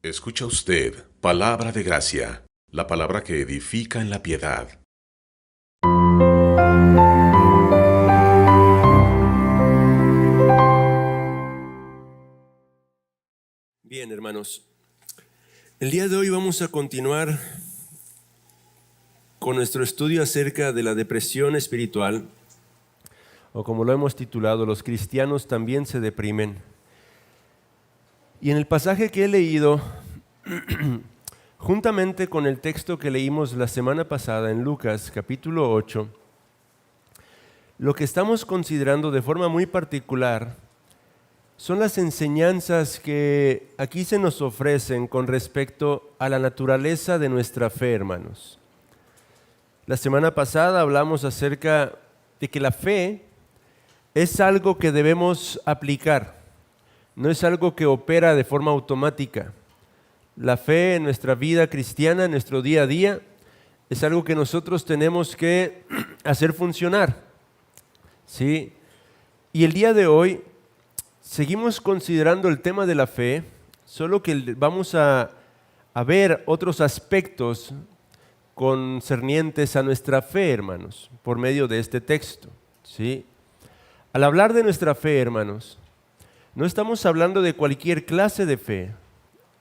Escucha usted palabra de gracia, la palabra que edifica en la piedad. Bien, hermanos, el día de hoy vamos a continuar con nuestro estudio acerca de la depresión espiritual, o como lo hemos titulado, los cristianos también se deprimen. Y en el pasaje que he leído, juntamente con el texto que leímos la semana pasada en Lucas capítulo 8, lo que estamos considerando de forma muy particular son las enseñanzas que aquí se nos ofrecen con respecto a la naturaleza de nuestra fe, hermanos. La semana pasada hablamos acerca de que la fe es algo que debemos aplicar, no es algo que opera de forma automática. La fe en nuestra vida cristiana, en nuestro día a día, es algo que nosotros tenemos que hacer funcionar, ¿sí? Y el día de hoy seguimos considerando el tema de la fe, solo que vamos a ver otros aspectos concernientes a nuestra fe, hermanos, por medio de este texto, ¿sí? Al hablar de nuestra fe, hermanos, no estamos hablando de cualquier clase de fe,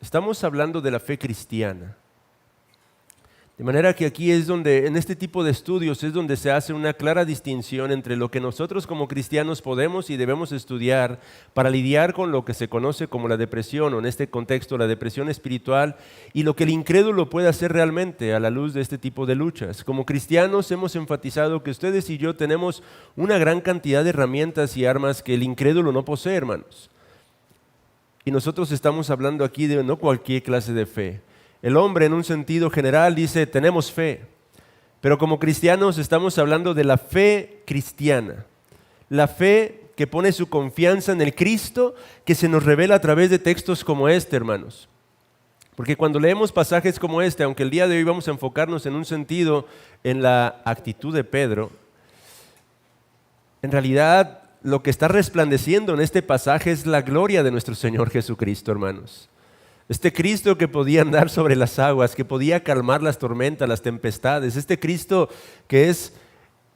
estamos hablando de la fe cristiana. De manera que aquí es donde, en este tipo de estudios, es donde se hace una clara distinción entre lo que nosotros como cristianos podemos y debemos estudiar para lidiar con lo que se conoce como la depresión, o en este contexto la depresión espiritual, y lo que el incrédulo puede hacer realmente a la luz de este tipo de luchas. Como cristianos hemos enfatizado que ustedes y yo tenemos una gran cantidad de herramientas y armas que el incrédulo no posee, hermanos. Y nosotros estamos hablando aquí de no cualquier clase de fe. El hombre en un sentido general dice, tenemos fe, pero como cristianos estamos hablando de la fe cristiana, la fe que pone su confianza en el Cristo que se nos revela a través de textos como este, hermanos. Porque cuando leemos pasajes como este, aunque el día de hoy vamos a enfocarnos en un sentido en la actitud de Pedro, en realidad lo que está resplandeciendo en este pasaje es la gloria de nuestro Señor Jesucristo, hermanos. Este Cristo que podía andar sobre las aguas, que podía calmar las tormentas, las tempestades. Este Cristo que es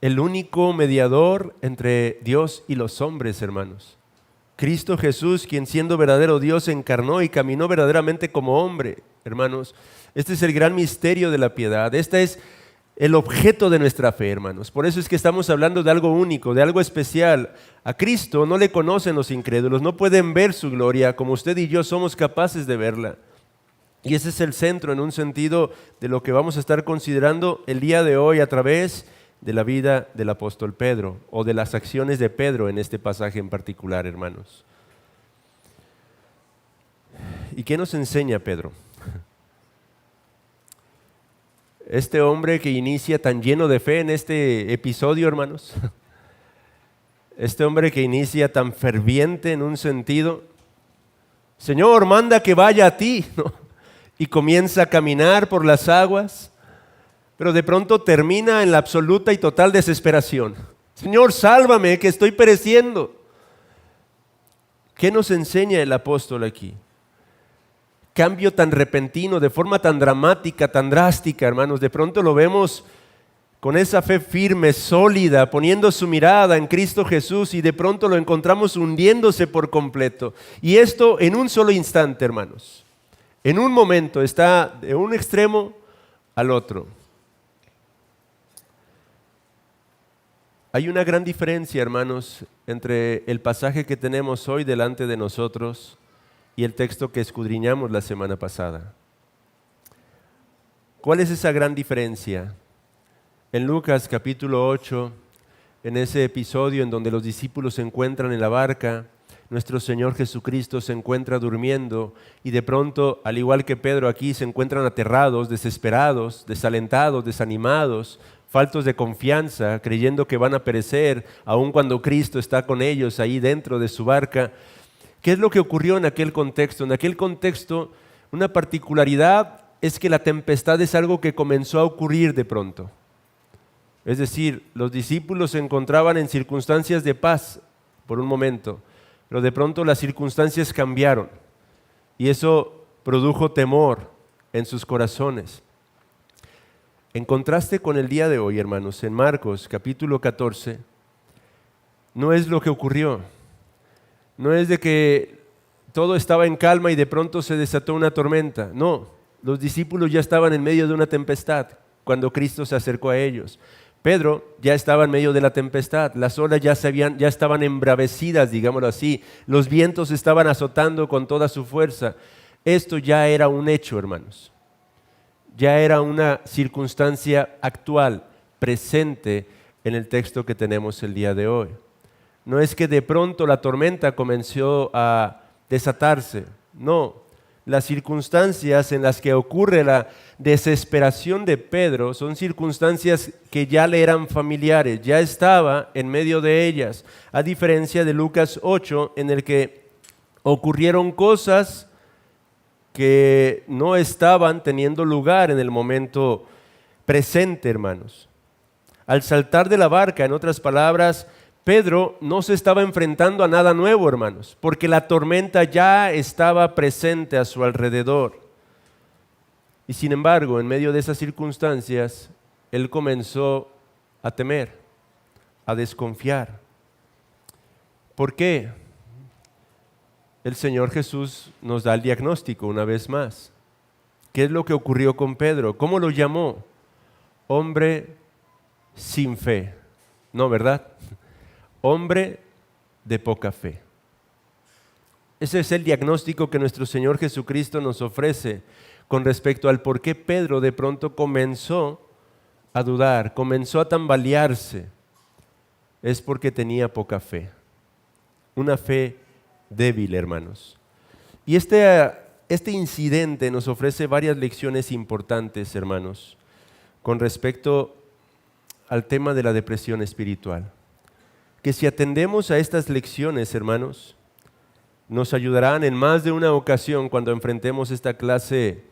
el único mediador entre Dios y los hombres, hermanos. Cristo Jesús, quien siendo verdadero Dios encarnó y caminó verdaderamente como hombre, hermanos. Este es el gran misterio de la piedad. Este es el objeto de nuestra fe, hermanos. Por eso es que estamos hablando de algo único, de algo especial. A Cristo no le conocen los incrédulos, no pueden ver su gloria como usted y yo somos capaces de verla. Y ese es el centro en un sentido de lo que vamos a estar considerando el día de hoy a través de la vida del apóstol Pedro o de las acciones de Pedro en este pasaje en particular, hermanos. ¿Y qué nos enseña Pedro? Este hombre que inicia tan lleno de fe en este episodio, hermanos, este hombre que inicia tan ferviente en un sentido, Señor, manda que vaya a ti, ¿no? Y comienza a caminar por las aguas, pero de pronto termina en la absoluta y total desesperación. Señor, sálvame, que estoy pereciendo. ¿Qué nos enseña el apóstol aquí? Cambio tan repentino, de forma tan dramática, tan drástica, hermanos. De pronto lo vemos con esa fe firme, sólida, poniendo su mirada en Cristo Jesús, y de pronto lo encontramos hundiéndose por completo. Y esto en un solo instante, hermanos. En un momento está de un extremo al otro. Hay una gran diferencia, hermanos, entre el pasaje que tenemos hoy delante de nosotros y el texto que escudriñamos la semana pasada. ¿Cuál es esa gran diferencia? En Lucas capítulo 8, en ese episodio en donde los discípulos se encuentran en la barca, nuestro Señor Jesucristo se encuentra durmiendo y de pronto, al igual que Pedro aquí, se encuentran aterrados, desesperados, desalentados, desanimados, faltos de confianza, creyendo que van a perecer, aun cuando Cristo está con ellos ahí dentro de su barca. ¿Qué es lo que ocurrió en aquel contexto? En aquel contexto, una particularidad es que la tempestad es algo que comenzó a ocurrir de pronto. Es decir, los discípulos se encontraban en circunstancias de paz por un momento, pero de pronto las circunstancias cambiaron. Y eso produjo temor en sus corazones. En contraste con el día de hoy, hermanos, en Marcos capítulo 14, no es lo que ocurrió. No es de que todo estaba en calma y de pronto se desató una tormenta. No, los discípulos ya estaban en medio de una tempestad cuando Cristo se acercó a ellos. Pedro ya estaba en medio de la tempestad, las olas ya estaban embravecidas, digámoslo así, los vientos estaban azotando con toda su fuerza. Esto ya era un hecho, hermanos. Ya era una circunstancia actual, presente en el texto que tenemos el día de hoy. No es que de pronto la tormenta comenzó a desatarse, no. Las circunstancias en las que ocurre la desesperación de Pedro son circunstancias que ya le eran familiares, ya estaba en medio de ellas, a diferencia de Lucas 8, en el que ocurrieron cosas que no estaban teniendo lugar en el momento presente, hermanos. Al saltar de la barca, en otras palabras, Pedro no se estaba enfrentando a nada nuevo, hermanos, porque la tormenta ya estaba presente a su alrededor. Y sin embargo, en medio de esas circunstancias, él comenzó a temer, a desconfiar. ¿Por qué? El Señor Jesús nos da el diagnóstico una vez más. ¿Qué es lo que ocurrió con Pedro? ¿Cómo lo llamó? Hombre sin fe. No, ¿verdad? Hombre de poca fe. Ese es el diagnóstico que nuestro Señor Jesucristo nos ofrece con respecto al por qué Pedro de pronto comenzó a dudar, comenzó a tambalearse. Es porque tenía poca fe. Una fe débil, hermanos. Y este incidente nos ofrece varias lecciones importantes, hermanos, con respecto al tema de la depresión espiritual. Que si atendemos a estas lecciones, hermanos, nos ayudarán en más de una ocasión cuando enfrentemos esta clase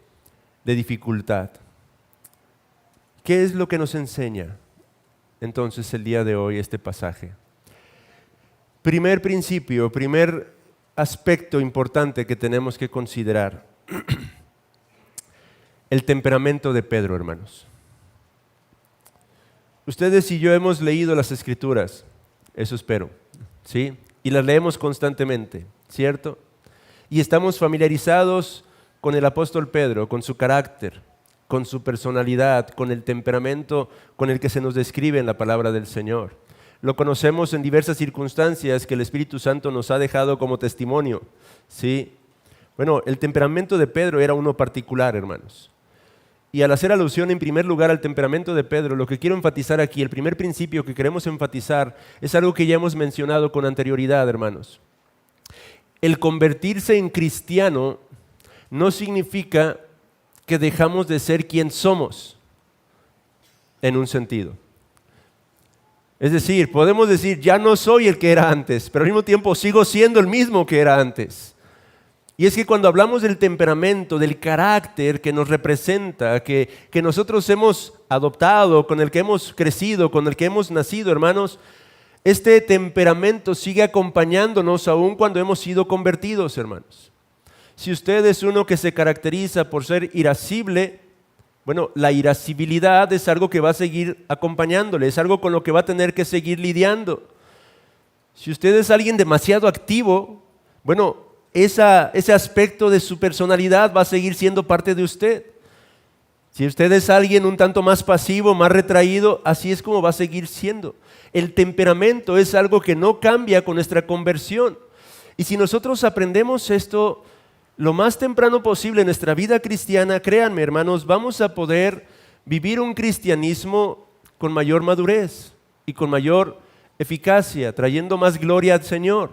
de dificultad. ¿Qué es lo que nos enseña entonces el día de hoy este pasaje? Primer principio, primer aspecto importante que tenemos que considerar, el temperamento de Pedro, hermanos. Ustedes y yo hemos leído las Escrituras, eso espero, ¿sí? Y las leemos constantemente, ¿cierto? Y estamos familiarizados con el apóstol Pedro, con su carácter, con su personalidad, con el temperamento con el que se nos describe en la palabra del Señor. Lo conocemos en diversas circunstancias que el Espíritu Santo nos ha dejado como testimonio, ¿sí? Bueno, el temperamento de Pedro era uno particular, hermanos. Y al hacer alusión en primer lugar al temperamento de Pedro, lo que quiero enfatizar aquí, el primer principio que queremos enfatizar, es algo que ya hemos mencionado con anterioridad, hermanos. El convertirse en cristiano no significa que dejamos de ser quien somos, en un sentido. Es decir, podemos decir, ya no soy el que era antes, pero al mismo tiempo sigo siendo el mismo que era antes. Y es que cuando hablamos del temperamento, del carácter que nos representa, que nosotros hemos adoptado, con el que hemos crecido, con el que hemos nacido, hermanos, este temperamento sigue acompañándonos aún cuando hemos sido convertidos, hermanos. Si usted es uno que se caracteriza por ser irascible, bueno, la irascibilidad es algo que va a seguir acompañándole, es algo con lo que va a tener que seguir lidiando. Si usted es alguien demasiado activo, bueno, ese aspecto de su personalidad va a seguir siendo parte de usted. Si usted es alguien un tanto más pasivo, más retraído, así es como va a seguir siendo. El temperamento es algo que no cambia con nuestra conversión. Y si nosotros aprendemos esto lo más temprano posible en nuestra vida cristiana, créanme, hermanos, vamos a poder vivir un cristianismo con mayor madurez y con mayor eficacia, trayendo más gloria al Señor.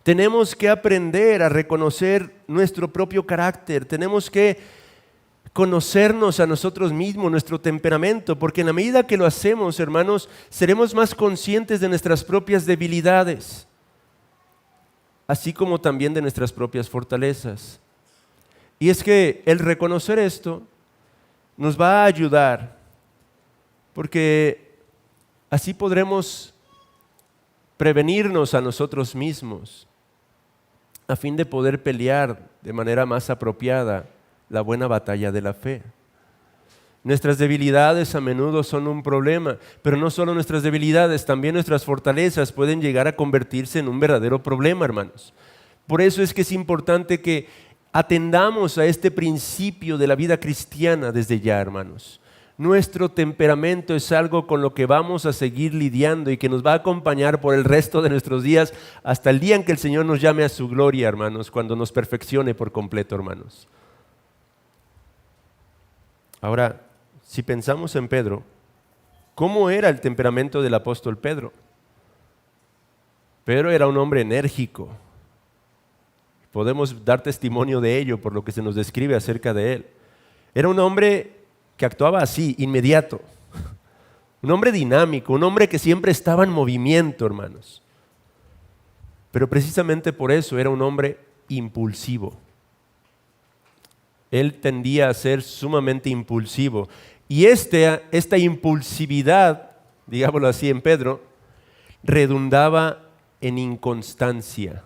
Tenemos que aprender a reconocer nuestro propio carácter, tenemos que conocernos a nosotros mismos, nuestro temperamento, porque en la medida que lo hacemos, hermanos, seremos más conscientes de nuestras propias debilidades, así como también de nuestras propias fortalezas. Y es que el reconocer esto nos va a ayudar, porque así podremos prevenirnos a nosotros mismos a fin de poder pelear de manera más apropiada la buena batalla de la fe. Nuestras debilidades a menudo son un problema, pero no solo nuestras debilidades, también nuestras fortalezas pueden llegar a convertirse en un verdadero problema, hermanos. Por eso es que es importante que atendamos a este principio de la vida cristiana desde ya, hermanos. Nuestro temperamento es algo con lo que vamos a seguir lidiando y que nos va a acompañar por el resto de nuestros días hasta el día en que el Señor nos llame a su gloria, hermanos, cuando nos perfeccione por completo, hermanos. Ahora, si pensamos en Pedro, ¿cómo era el temperamento del apóstol Pedro? Pedro era un hombre enérgico. Podemos dar testimonio de ello por lo que se nos describe acerca de él. Era un hombre que actuaba así, inmediato. Un hombre dinámico, un hombre que siempre estaba en movimiento, hermanos. Pero precisamente por eso era un hombre impulsivo. Él tendía a ser sumamente impulsivo. Y esta impulsividad, digámoslo así en Pedro, redundaba en inconstancia.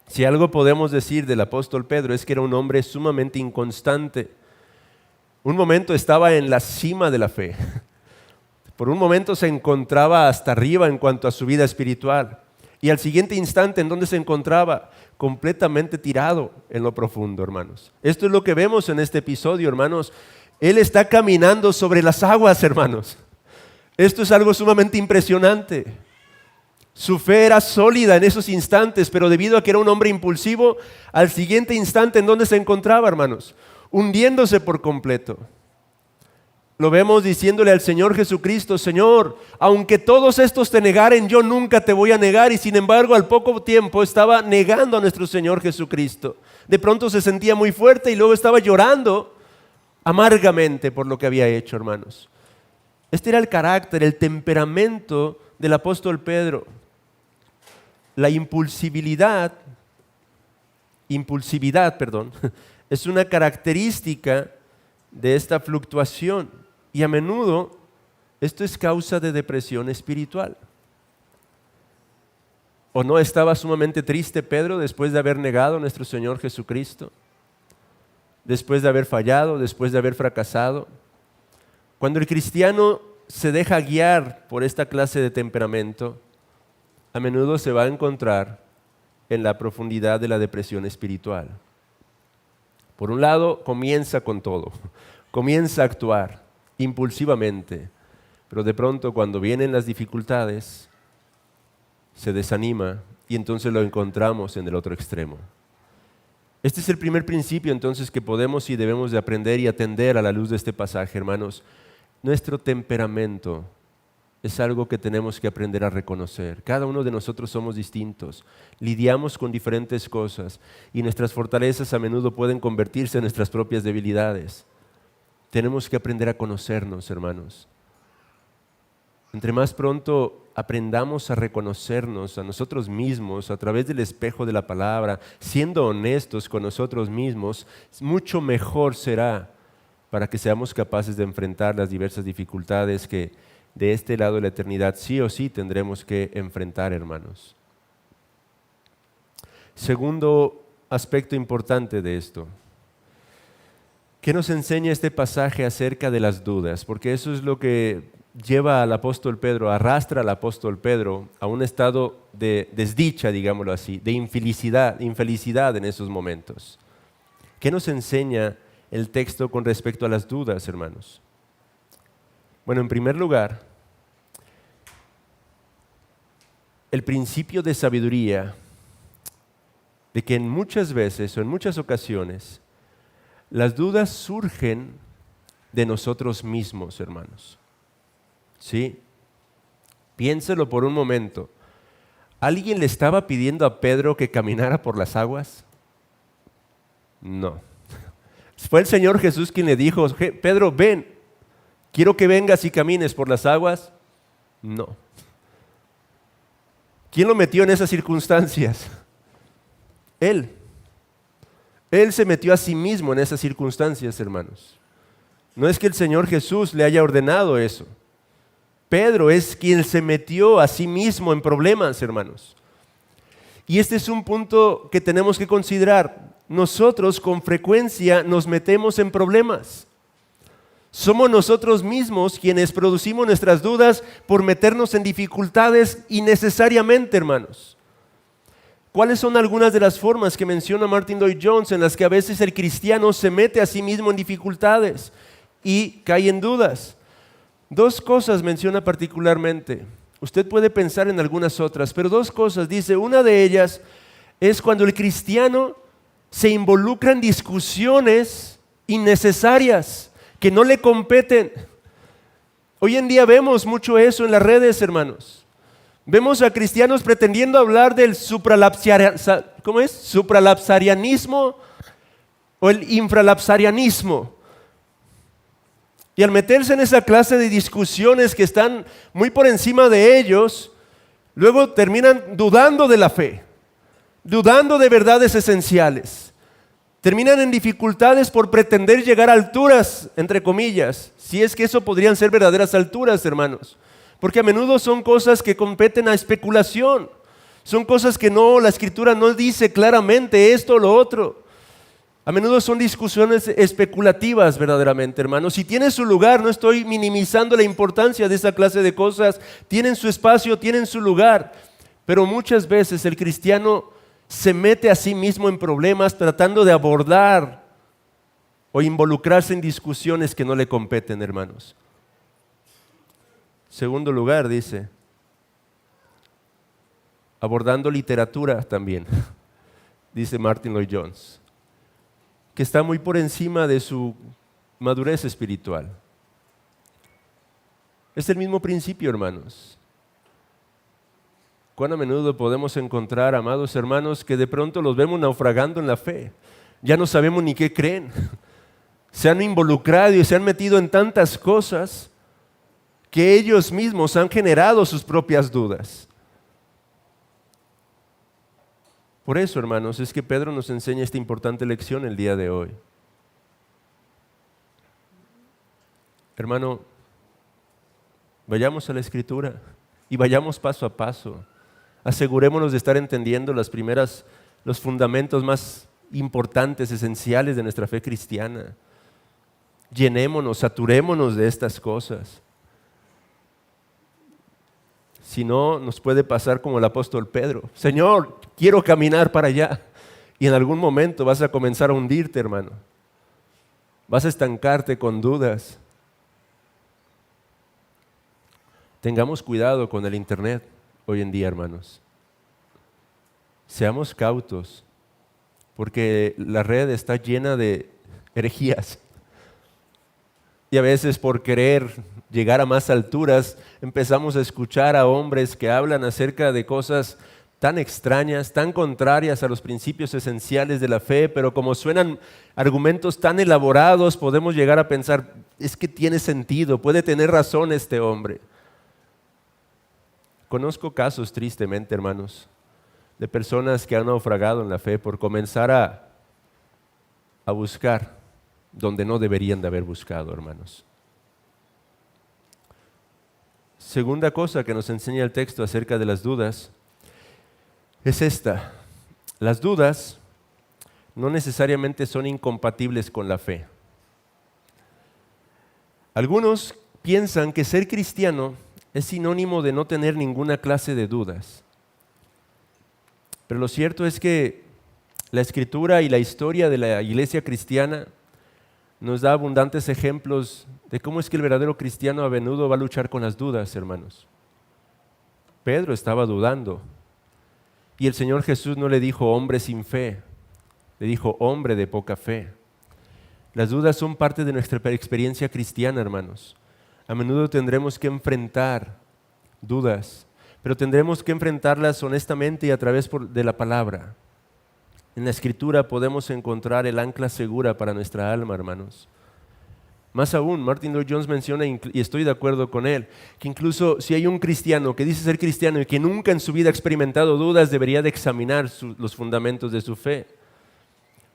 Si algo podemos decir del apóstol Pedro es que era un hombre sumamente inconstante. Un momento estaba en la cima de la fe. Por un momento se encontraba hasta arriba en cuanto a su vida espiritual. Y al siguiente instante, ¿en dónde se encontraba? Completamente tirado en lo profundo, hermanos. Esto es lo que vemos en este episodio, hermanos. Él está caminando sobre las aguas, hermanos. Esto es algo sumamente impresionante. Su fe era sólida en esos instantes, pero debido a que era un hombre impulsivo, al siguiente instante, ¿en dónde se encontraba, hermanos? Hundiéndose por completo. Lo vemos diciéndole al Señor Jesucristo: Señor, aunque todos estos te negaren, yo nunca te voy a negar. Y sin embargo, al poco tiempo estaba negando a nuestro Señor Jesucristo. De pronto se sentía muy fuerte y luego estaba llorando amargamente por lo que había hecho, hermanos. Este era el carácter, el temperamento del apóstol Pedro. La impulsividad, es una característica de esta fluctuación y a menudo esto es causa de depresión espiritual. ¿O no estaba sumamente triste Pedro después de haber negado a nuestro Señor Jesucristo? Después de haber fallado, después de haber fracasado. Cuando el cristiano se deja guiar por esta clase de temperamento, a menudo se va a encontrar en la profundidad de la depresión espiritual. Por un lado, comienza con todo, comienza a actuar impulsivamente, pero de pronto cuando vienen las dificultades, se desanima y entonces lo encontramos en el otro extremo. Este es el primer principio entonces que podemos y debemos de aprender y atender a la luz de este pasaje, hermanos. Nuestro temperamento es algo que tenemos que aprender a reconocer. Cada uno de nosotros somos distintos, lidiamos con diferentes cosas y nuestras fortalezas a menudo pueden convertirse en nuestras propias debilidades. Tenemos que aprender a conocernos, hermanos. Entre más pronto aprendamos a reconocernos a nosotros mismos a través del espejo de la palabra, siendo honestos con nosotros mismos, mucho mejor será para que seamos capaces de enfrentar las diversas dificultades que de este lado de la eternidad sí o sí tendremos que enfrentar, hermanos. Segundo aspecto importante de esto. ¿Qué nos enseña este pasaje acerca de las dudas? Porque eso es lo que lleva al apóstol Pedro, arrastra al apóstol Pedro a un estado de desdicha, digámoslo así, de infelicidad en esos momentos. ¿Qué nos enseña el texto con respecto a las dudas, hermanos? Bueno, en primer lugar, el principio de sabiduría de que en muchas veces o en muchas ocasiones las dudas surgen de nosotros mismos, hermanos. ¿Sí? Piénselo por un momento. ¿Alguien le estaba pidiendo a Pedro que caminara por las aguas? No. Fue el Señor Jesús quien le dijo: Pedro, ven, quiero que vengas y camines por las aguas. No. ¿Quién lo metió en esas circunstancias? Él. Él se metió a sí mismo en esas circunstancias, hermanos. No es que el Señor Jesús le haya ordenado eso. Pedro es quien se metió a sí mismo en problemas, hermanos. Y este es un punto que tenemos que considerar. Nosotros con frecuencia nos metemos en problemas. Somos nosotros mismos quienes producimos nuestras dudas por meternos en dificultades innecesariamente, hermanos. ¿Cuáles son algunas de las formas que menciona Martin Lloyd-Jones en las que a veces el cristiano se mete a sí mismo en dificultades y cae en dudas? Dos cosas menciona particularmente. Usted puede pensar en algunas otras, pero dos cosas. Dice, una de ellas es cuando el cristiano se involucra en discusiones innecesarias que no le competen. Hoy en día vemos mucho eso en las redes, hermanos. Vemos a cristianos pretendiendo hablar del supralapsarianismo o el infralapsarianismo. Y al meterse en esa clase de discusiones que están muy por encima de ellos, luego terminan dudando de la fe, dudando de verdades esenciales. Terminan en dificultades por pretender llegar a alturas, entre comillas, si es que eso podrían ser verdaderas alturas, hermanos. Porque a menudo son cosas que competen a especulación. Son cosas que la Escritura no dice claramente esto o lo otro. A menudo son discusiones especulativas verdaderamente, hermanos. Si tiene su lugar, no estoy minimizando la importancia de esa clase de cosas. Tienen su espacio, tienen su lugar. Pero muchas veces el cristiano se mete a sí mismo en problemas tratando de abordar o involucrarse en discusiones que no le competen, hermanos. Segundo lugar, dice, abordando literatura también, dice Martin Lloyd-Jones, que está muy por encima de su madurez espiritual. Es el mismo principio, hermanos. ¿Cuán a menudo podemos encontrar, amados hermanos, que de pronto los vemos naufragando en la fe? Ya no sabemos ni qué creen. Se han involucrado y se han metido en tantas cosas que ellos mismos han generado sus propias dudas. Por eso, hermanos, es que Pedro nos enseña esta importante lección el día de hoy. Hermano, vayamos a la Escritura y vayamos paso a paso. Asegurémonos de estar entendiendo los fundamentos más importantes, esenciales de nuestra fe cristiana. Llenémonos, saturémonos de estas cosas. Si no, nos puede pasar como el apóstol Pedro. Señor, quiero caminar para allá. Y en algún momento vas a comenzar a hundirte, hermano. Vas a estancarte con dudas. Tengamos cuidado con el internet hoy en día, hermanos. Seamos cautos, porque la red está llena de herejías. Y a veces por querer llegar a más alturas, empezamos a escuchar a hombres que hablan acerca de cosas tan extrañas, tan contrarias a los principios esenciales de la fe, pero como suenan argumentos tan elaborados, podemos llegar a pensar, es que tiene sentido, puede tener razón este hombre. Conozco casos, tristemente, hermanos, de personas que han naufragado en la fe por comenzar a buscar donde no deberían de haber buscado, hermanos. Segunda cosa que nos enseña el texto acerca de las dudas es esta. Las dudas no necesariamente son incompatibles con la fe. Algunos piensan que ser cristiano es sinónimo de no tener ninguna clase de dudas. Pero lo cierto es que la Escritura y la historia de la iglesia cristiana nos da abundantes ejemplos de cómo es que el verdadero cristiano a menudo va a luchar con las dudas, hermanos. Pedro estaba dudando y el Señor Jesús no le dijo hombre sin fe, le dijo hombre de poca fe. Las dudas son parte de nuestra experiencia cristiana, hermanos. A menudo tendremos que enfrentar dudas, pero tendremos que enfrentarlas honestamente y a través de la palabra. En la Escritura podemos encontrar el ancla segura para nuestra alma, hermanos. Más aún, Martin Lloyd-Jones menciona, y estoy de acuerdo con él, que incluso si hay un cristiano que dice ser cristiano y que nunca en su vida ha experimentado dudas, debería de examinar los fundamentos de su fe.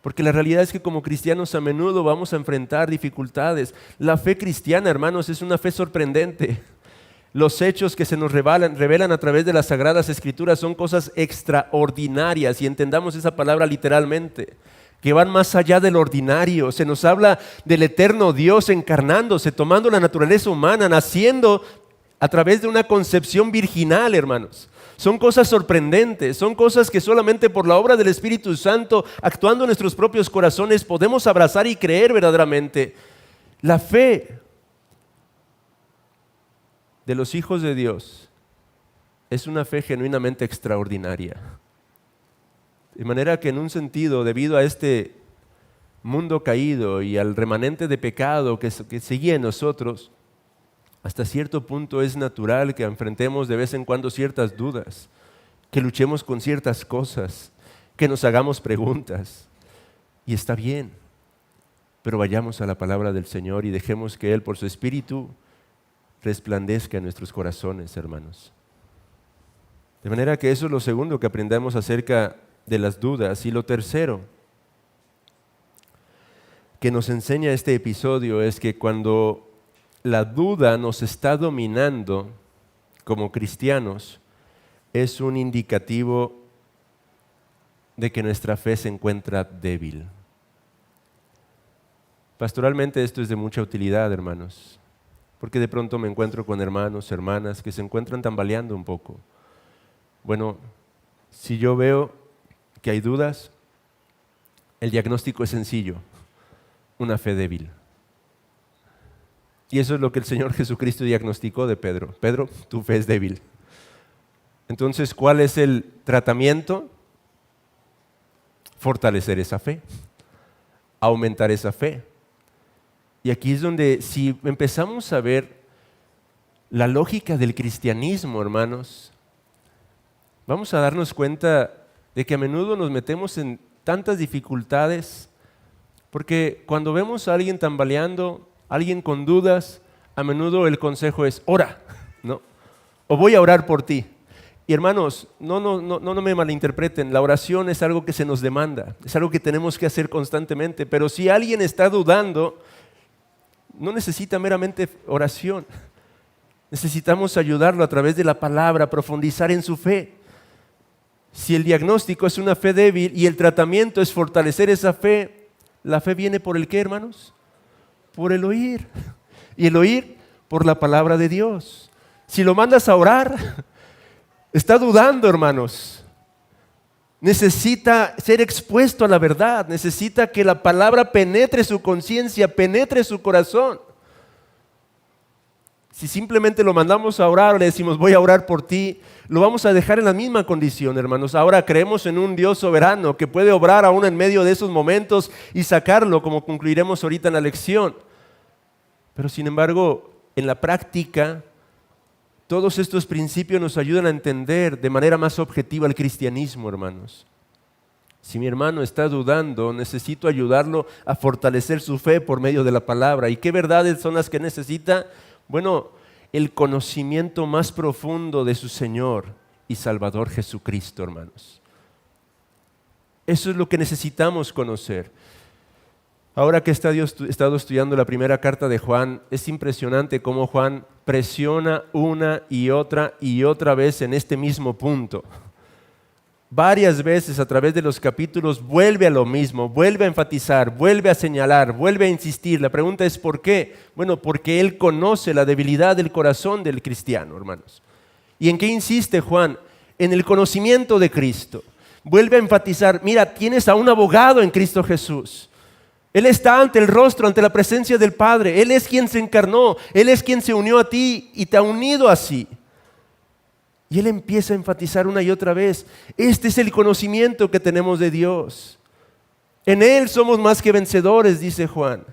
Porque la realidad es que como cristianos a menudo vamos a enfrentar dificultades. La fe cristiana, hermanos, es una fe sorprendente. Los hechos que se nos revelan a través de las Sagradas Escrituras son cosas extraordinarias, y entendamos esa palabra literalmente, que van más allá del ordinario. Se nos habla del eterno Dios encarnándose, tomando la naturaleza humana, naciendo a través de una concepción virginal, hermanos. Son cosas sorprendentes, son cosas que solamente por la obra del Espíritu Santo, actuando en nuestros propios corazones, podemos abrazar y creer verdaderamente. La fe de los hijos de Dios es una fe genuinamente extraordinaria. De manera que en un sentido, debido a este mundo caído y al remanente de pecado que sigue en nosotros, hasta cierto punto es natural que enfrentemos de vez en cuando ciertas dudas, que luchemos con ciertas cosas, que nos hagamos preguntas. Y está bien, pero vayamos a la palabra del Señor y dejemos que Él, por su Espíritu, resplandezca en nuestros corazones, hermanos. De manera que eso es lo segundo que aprendemos acerca de las dudas. Y lo tercero que nos enseña este episodio es que cuando la duda nos está dominando como cristianos, es un indicativo de que nuestra fe se encuentra débil. Pastoralmente esto es de mucha utilidad, hermanos, porque de pronto me encuentro con hermanos, hermanas que se encuentran tambaleando un poco. Bueno, si yo veo que hay dudas, el diagnóstico es sencillo: una fe débil. Y eso es lo que el Señor Jesucristo diagnosticó de Pedro. Pedro, tu fe es débil. Entonces, ¿cuál es el tratamiento? Fortalecer esa fe, aumentar esa fe. Y aquí es donde, si empezamos a ver la lógica del cristianismo, hermanos, vamos a darnos cuenta de que a menudo nos metemos en tantas dificultades, porque cuando vemos a alguien tambaleando, alguien con dudas, a menudo el consejo es: ora, ¿no? O voy a orar por ti. Y hermanos, no me malinterpreten, la oración es algo que se nos demanda, es algo que tenemos que hacer constantemente, pero si alguien está dudando, no necesita meramente oración. Necesitamos ayudarlo a través de la palabra, profundizar en su fe. Si el diagnóstico es una fe débil y el tratamiento es fortalecer esa fe, ¿la fe viene por el qué, hermanos? Por el oír. Y el oír por la palabra de Dios. Si lo mandas a orar, está dudando, hermanos. Necesita ser expuesto a la verdad. Necesita que la palabra penetre su conciencia, penetre su corazón. Si simplemente lo mandamos a orar o le decimos voy a orar por ti, lo vamos a dejar en la misma condición, hermanos. Ahora creemos en un Dios soberano que puede obrar aún en medio de esos momentos y sacarlo, como concluiremos ahorita en la lección. Pero sin embargo, en la práctica, todos estos principios nos ayudan a entender de manera más objetiva el cristianismo, hermanos. Si mi hermano está dudando, necesito ayudarlo a fortalecer su fe por medio de la palabra. ¿Y qué verdades son las que necesita? Bueno, el conocimiento más profundo de su Señor y Salvador Jesucristo, hermanos. Eso es lo que necesitamos conocer. Ahora que he estado estudiando la primera carta de Juan, es impresionante cómo Juan presiona una y otra vez en este mismo punto. Varias veces a través de los capítulos vuelve a lo mismo, vuelve a enfatizar, vuelve a señalar, vuelve a insistir. La pregunta es ¿por qué? Bueno, porque él conoce la debilidad del corazón del cristiano, hermanos. ¿Y en qué insiste Juan? En el conocimiento de Cristo. Vuelve a enfatizar, mira, tienes a un abogado en Cristo Jesús. Él está ante el rostro, ante la presencia del Padre. Él es quien se encarnó, Él es quien se unió a ti y te ha unido así. Y él empieza a enfatizar una y otra vez, este es el conocimiento que tenemos de Dios. En Él somos más que vencedores, dice Juan.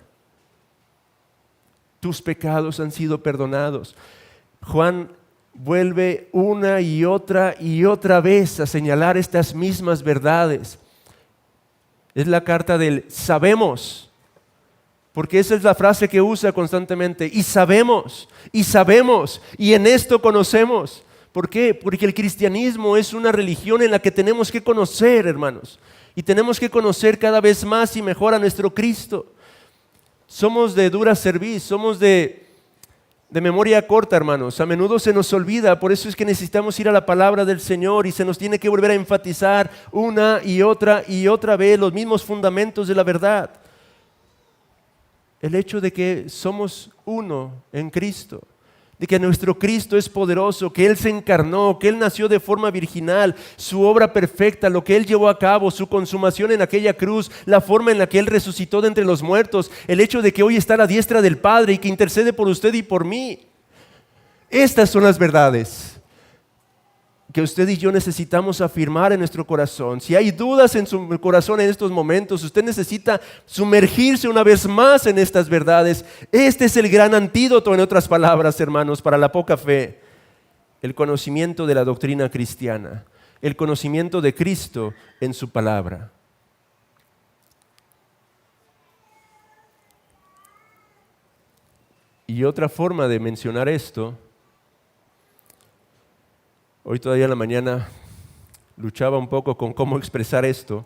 Tus pecados han sido perdonados. Juan vuelve una y otra vez a señalar estas mismas verdades. Es la carta del sabemos, porque esa es la frase que usa constantemente. Y sabemos, y en esto conocemos. ¿Por qué? Porque el cristianismo es una religión en la que tenemos que conocer, hermanos. Y tenemos que conocer cada vez más y mejor a nuestro Cristo. Somos de dura cerviz, somos de de memoria corta, hermanos. A menudo se nos olvida, por eso es que necesitamos ir a la palabra del Señor y se nos tiene que volver a enfatizar una y otra vez los mismos fundamentos de la verdad. El hecho de que somos uno en Cristo, de que nuestro Cristo es poderoso, que Él se encarnó, que Él nació de forma virginal, su obra perfecta, lo que Él llevó a cabo, su consumación en aquella cruz, la forma en la que Él resucitó de entre los muertos, el hecho de que hoy está a la diestra del Padre y que intercede por usted y por mí. Estas son las verdades que usted y yo necesitamos afirmar en nuestro corazón. Si hay dudas en su corazón en estos momentos, usted necesita sumergirse una vez más en estas verdades. Este es el gran antídoto, en otras palabras, hermanos, para la poca fe. El conocimiento de la doctrina cristiana, el conocimiento de Cristo en su palabra. Y otra forma de mencionar esto, hoy todavía en la mañana luchaba un poco con cómo expresar esto,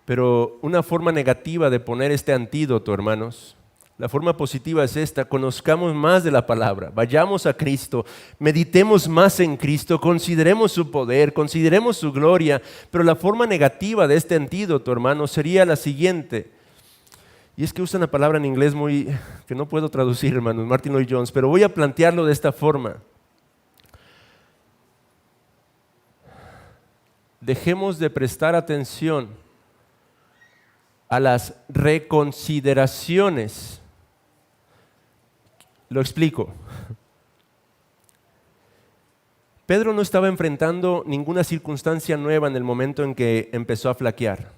pero una forma negativa de poner este antídoto, hermanos, la forma positiva es esta: conozcamos más de la palabra, vayamos a Cristo, meditemos más en Cristo, consideremos su poder, consideremos su gloria. Pero la forma negativa de este antídoto, hermanos, sería la siguiente, y es que usan la palabra en inglés que no puedo traducir, hermanos, Martin Lloyd-Jones, pero voy a plantearlo de esta forma. Dejemos de prestar atención a las reconsideraciones. Lo explico. Pedro no estaba enfrentando ninguna circunstancia nueva en el momento en que empezó a flaquear.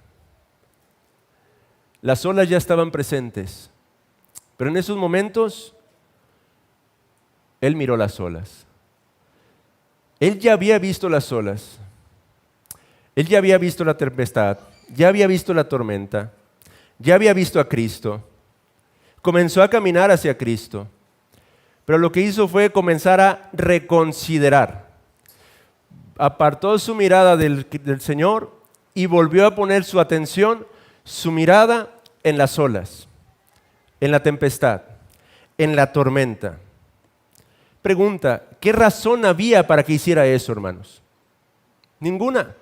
Las olas ya estaban presentes, pero en esos momentos él miró las olas. Él ya había visto las olas. Él ya había visto la tempestad, ya había visto la tormenta, ya había visto a Cristo. Comenzó a caminar hacia Cristo, pero lo que hizo fue comenzar a reconsiderar. Apartó su mirada del Señor y volvió a poner su atención, su mirada en las olas, en la tempestad, en la tormenta. Pregunta: ¿qué razón había para que hiciera eso, hermanos? Ninguna.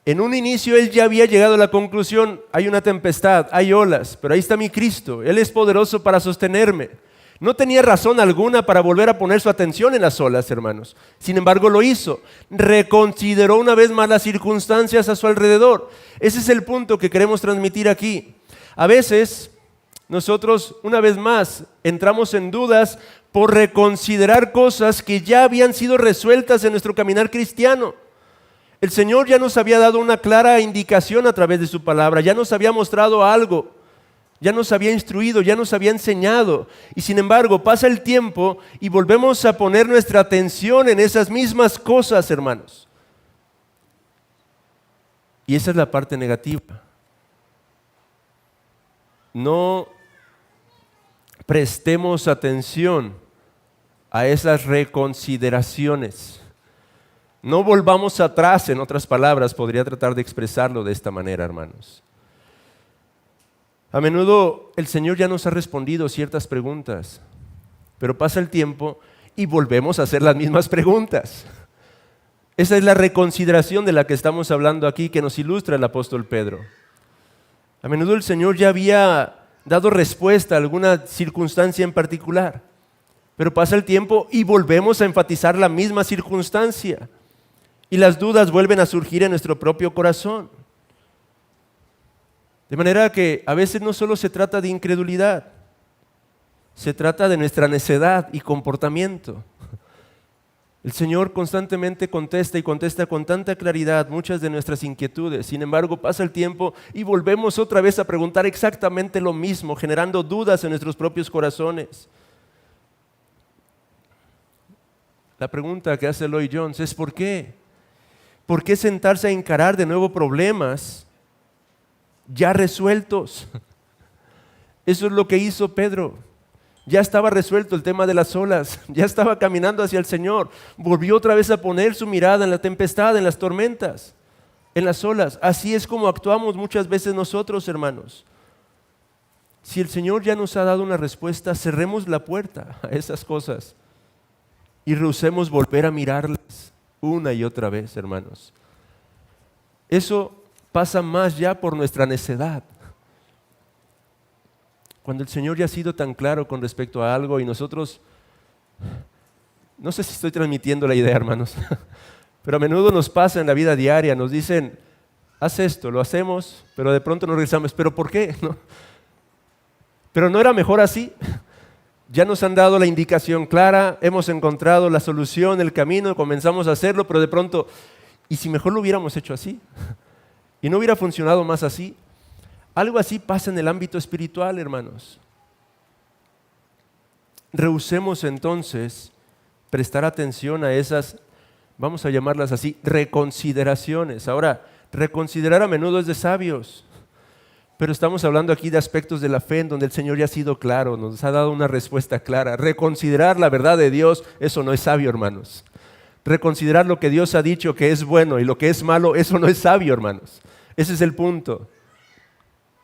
En un inicio él ya había llegado a la conclusión: hay una tempestad, hay olas, pero ahí está mi Cristo, Él es poderoso para sostenerme. No tenía razón alguna para volver a poner su atención en las olas, hermanos. Sin embargo, lo hizo. Reconsideró una vez más las circunstancias a su alrededor. Ese es el punto que queremos transmitir aquí. A veces, nosotros, una vez más, entramos en dudas por reconsiderar cosas que ya habían sido resueltas en nuestro caminar cristiano. El Señor ya nos había dado una clara indicación a través de su palabra, ya nos había mostrado algo, ya nos había instruido, ya nos había enseñado. Y sin embargo, pasa el tiempo y volvemos a poner nuestra atención en esas mismas cosas, hermanos. Y esa es la parte negativa. No prestemos atención a esas reconsideraciones. No volvamos atrás, en otras palabras, podría tratar de expresarlo de esta manera, hermanos. A menudo el Señor ya nos ha respondido ciertas preguntas, pero pasa el tiempo y volvemos a hacer las mismas preguntas. Esa es la reconsideración de la que estamos hablando aquí, que nos ilustra el apóstol Pedro. A menudo el Señor ya había dado respuesta a alguna circunstancia en particular, pero pasa el tiempo y volvemos a enfatizar la misma circunstancia. Y las dudas vuelven a surgir en nuestro propio corazón. De manera que a veces no solo se trata de incredulidad, se trata de nuestra necedad y comportamiento. El Señor constantemente contesta y contesta con tanta claridad muchas de nuestras inquietudes. Sin embargo, pasa el tiempo y volvemos otra vez a preguntar exactamente lo mismo, generando dudas en nuestros propios corazones. La pregunta que hace Lloyd-Jones es: ¿por qué? ¿Por qué sentarse a encarar de nuevo problemas ya resueltos? Eso es lo que hizo Pedro. Ya estaba resuelto el tema de las olas, ya estaba caminando hacia el Señor. Volvió otra vez a poner su mirada en la tempestad, en las tormentas, en las olas. Así es como actuamos muchas veces nosotros, hermanos. Si el Señor ya nos ha dado una respuesta, cerremos la puerta a esas cosas y rehusemos volver a mirarlas una y otra vez, hermanos. Eso pasa más ya por nuestra necedad. Cuando el Señor ya ha sido tan claro con respecto a algo y nosotros, no sé si estoy transmitiendo la idea, hermanos, pero a menudo nos pasa en la vida diaria, nos dicen, haz esto, lo hacemos, pero de pronto nos regresamos, ¿pero por qué? ¿No? ¿Pero no era mejor así? Ya nos han dado la indicación clara, hemos encontrado la solución, el camino, comenzamos a hacerlo, pero de pronto, ¿y si mejor lo hubiéramos hecho así? ¿Y no hubiera funcionado más así? Algo así pasa en el ámbito espiritual, hermanos. Rehusemos entonces prestar atención a esas, vamos a llamarlas así, reconsideraciones. Ahora, reconsiderar a menudo es de sabios, pero estamos hablando aquí de aspectos de la fe en donde el Señor ya ha sido claro, nos ha dado una respuesta clara. Reconsiderar la verdad de Dios, eso no es sabio, hermanos. Reconsiderar lo que Dios ha dicho que es bueno y lo que es malo, eso no es sabio, hermanos. Ese es el punto.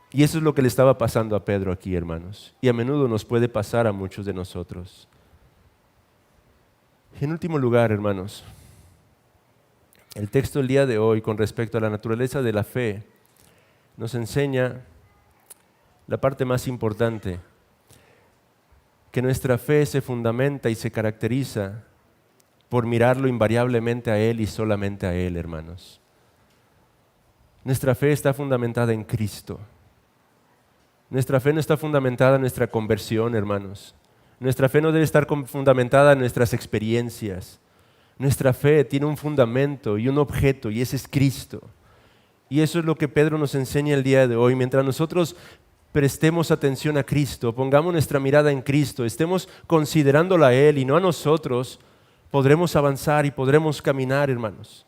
Y eso es lo que le estaba pasando a Pedro aquí, hermanos. Y a menudo nos puede pasar a muchos de nosotros. En último lugar, hermanos, el texto del día de hoy con respecto a la naturaleza de la fe nos enseña la parte más importante, que nuestra fe se fundamenta y se caracteriza por mirarlo invariablemente a Él y solamente a Él, hermanos. Nuestra fe está fundamentada en Cristo. Nuestra fe no está fundamentada en nuestra conversión, hermanos. Nuestra fe no debe estar fundamentada en nuestras experiencias. Nuestra fe tiene un fundamento y un objeto, y ese es Cristo. Y eso es lo que Pedro nos enseña el día de hoy. Mientras nosotros prestemos atención a Cristo, pongamos nuestra mirada en Cristo, estemos considerándolo a Él y no a nosotros, podremos avanzar y podremos caminar, hermanos.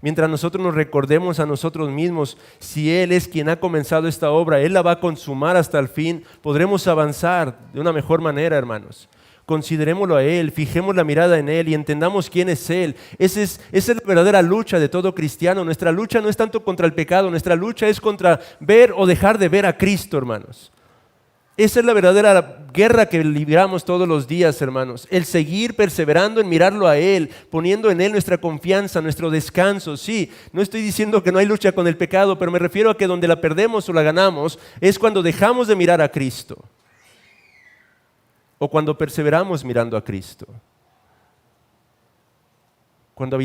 Mientras nosotros nos recordemos a nosotros mismos, si Él es quien ha comenzado esta obra, Él la va a consumar hasta el fin, podremos avanzar de una mejor manera, hermanos. Considerémoslo a Él, fijemos la mirada en Él y entendamos quién es Él. Esa es la verdadera lucha de todo cristiano. Nuestra lucha no es tanto contra el pecado, nuestra lucha es contra ver o dejar de ver a Cristo, hermanos. Esa es la verdadera guerra que libramos todos los días, hermanos. El seguir perseverando en mirarlo a Él, poniendo en Él nuestra confianza, nuestro descanso. Sí, no estoy diciendo que no hay lucha con el pecado, pero me refiero a que donde la perdemos o la ganamos es cuando dejamos de mirar a Cristo. O cuando perseveramos mirando a Cristo. Cuando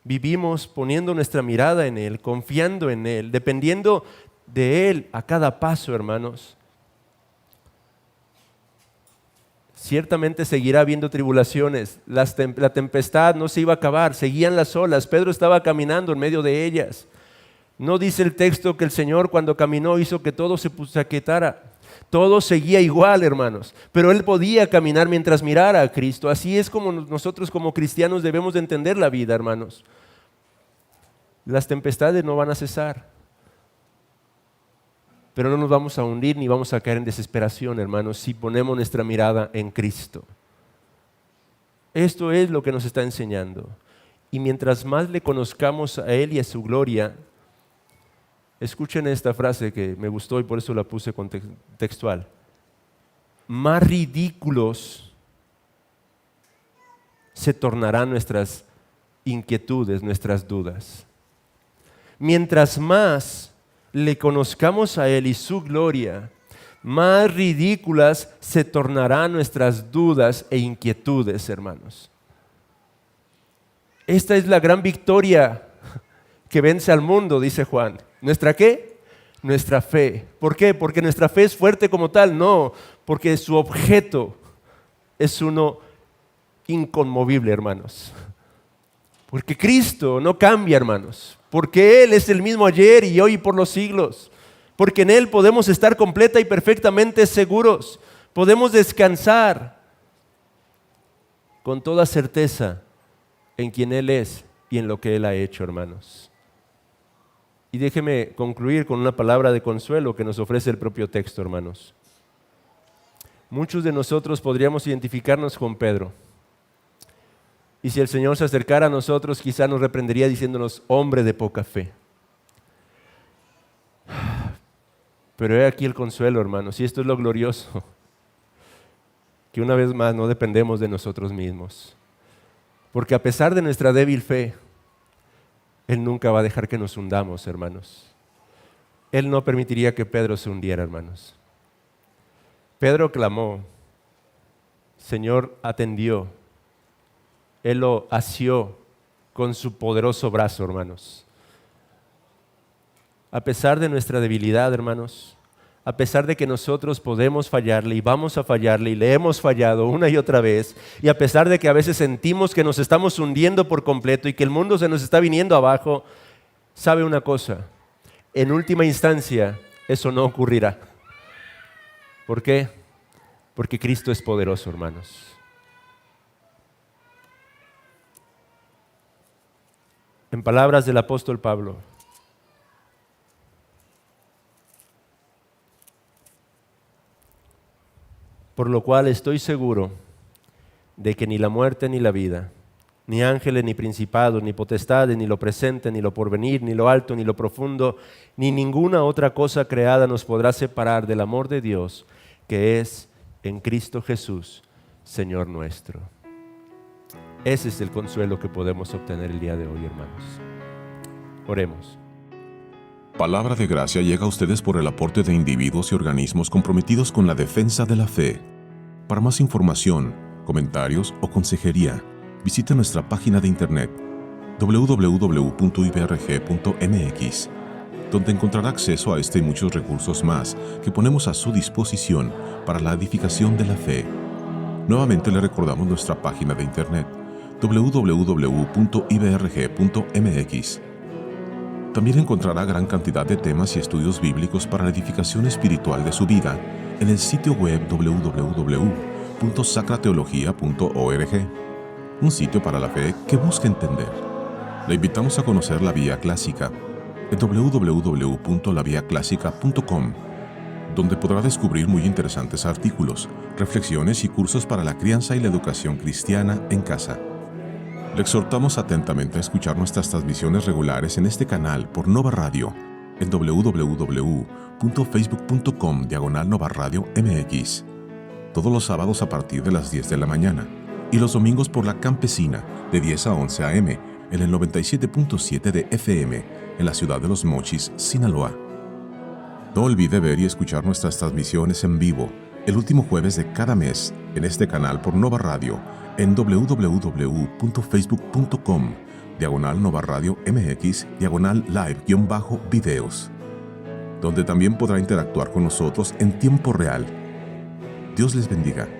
vivimos poniendo nuestra mirada en Él, confiando en Él, dependiendo de Él a cada paso, hermanos. Ciertamente seguirá habiendo tribulaciones, la tempestad no se iba a acabar, seguían las olas, Pedro estaba caminando en medio de ellas. No dice el texto que el Señor cuando caminó hizo que todo se aquietara, todo seguía igual, hermanos, pero él podía caminar mientras mirara a Cristo. Así es como nosotros como cristianos debemos de entender la vida, hermanos. Las tempestades no van a cesar. Pero no nos vamos a hundir ni vamos a caer en desesperación, hermanos, si ponemos nuestra mirada en Cristo. Esto es lo que nos está enseñando. Y mientras más le conozcamos a Él y a su gloria, escuchen esta frase que me gustó y por eso la puse textual. Más ridículos se tornarán nuestras inquietudes, nuestras dudas. Mientras más le conozcamos a Él y su gloria, más ridículas se tornarán nuestras dudas e inquietudes, hermanos. Esta es la gran victoria que vence al mundo, dice Juan. ¿Nuestra qué? Nuestra fe. ¿Por qué? ¿Porque nuestra fe es fuerte como tal? No, porque su objeto es uno inconmovible, hermanos. Porque Cristo no cambia, hermanos. Porque Él es el mismo ayer y hoy y por los siglos. Porque en Él podemos estar completa y perfectamente seguros. Podemos descansar con toda certeza en quien Él es y en lo que Él ha hecho, hermanos. Y déjeme concluir con una palabra de consuelo que nos ofrece el propio texto, hermanos. Muchos de nosotros podríamos identificarnos con Pedro. Y si el Señor se acercara a nosotros, quizá nos reprendería diciéndonos, hombre de poca fe. Pero he aquí el consuelo, hermanos, y esto es lo glorioso, que una vez más no dependemos de nosotros mismos. Porque a pesar de nuestra débil fe, Él nunca va a dejar que nos hundamos, hermanos. Él no permitiría que Pedro se hundiera, hermanos. Pedro clamó, Señor atendió, Él lo asió con su poderoso brazo, hermanos. A pesar de nuestra debilidad, hermanos, a pesar de que nosotros podemos fallarle y vamos a fallarle y le hemos fallado una y otra vez, y a pesar de que a veces sentimos que nos estamos hundiendo por completo y que el mundo se nos está viniendo abajo, ¿sabe una cosa? En última instancia, eso no ocurrirá. ¿Por qué? Porque Cristo es poderoso, hermanos. En palabras del apóstol Pablo, por lo cual estoy seguro de que ni la muerte ni la vida, ni ángeles, ni principados, ni potestades, ni lo presente, ni lo porvenir, ni lo alto, ni lo profundo, ni ninguna otra cosa creada nos podrá separar del amor de Dios, que es en Cristo Jesús, Señor nuestro. Ese es el consuelo que podemos obtener el día de hoy, hermanos. Oremos. Palabra de Gracia llega a ustedes por el aporte de individuos y organismos comprometidos con la defensa de la fe. Para más información, comentarios o consejería, visite nuestra página de internet www.ibrg.mx, donde encontrará acceso a este y muchos recursos más que ponemos a su disposición para la edificación de la fe. Nuevamente le recordamos nuestra página de internet www.ibrg.mx. También encontrará gran cantidad de temas y estudios bíblicos para la edificación espiritual de su vida en el sitio web www.sacrateología.org, un sitio para la fe que busca entender. Le invitamos a conocer la Vía Clásica en www.laviaclásica.com, donde podrá descubrir muy interesantes artículos, reflexiones y cursos para la crianza y la educación cristiana en casa. Le exhortamos atentamente a escuchar nuestras transmisiones regulares en este canal por Nova Radio en www.facebook.com/Nova Radio MX, todos los sábados a partir de las 10 de la mañana y los domingos por la Campesina de 10 a 11 a.m. en el 97.7 de FM en la ciudad de Los Mochis, Sinaloa. No olvide ver y escuchar nuestras transmisiones en vivo el último jueves de cada mes en este canal por Nova Radio en www.facebook.com/Nova Radio MX/live-videos, donde también podrá interactuar con nosotros en tiempo real. Dios les bendiga.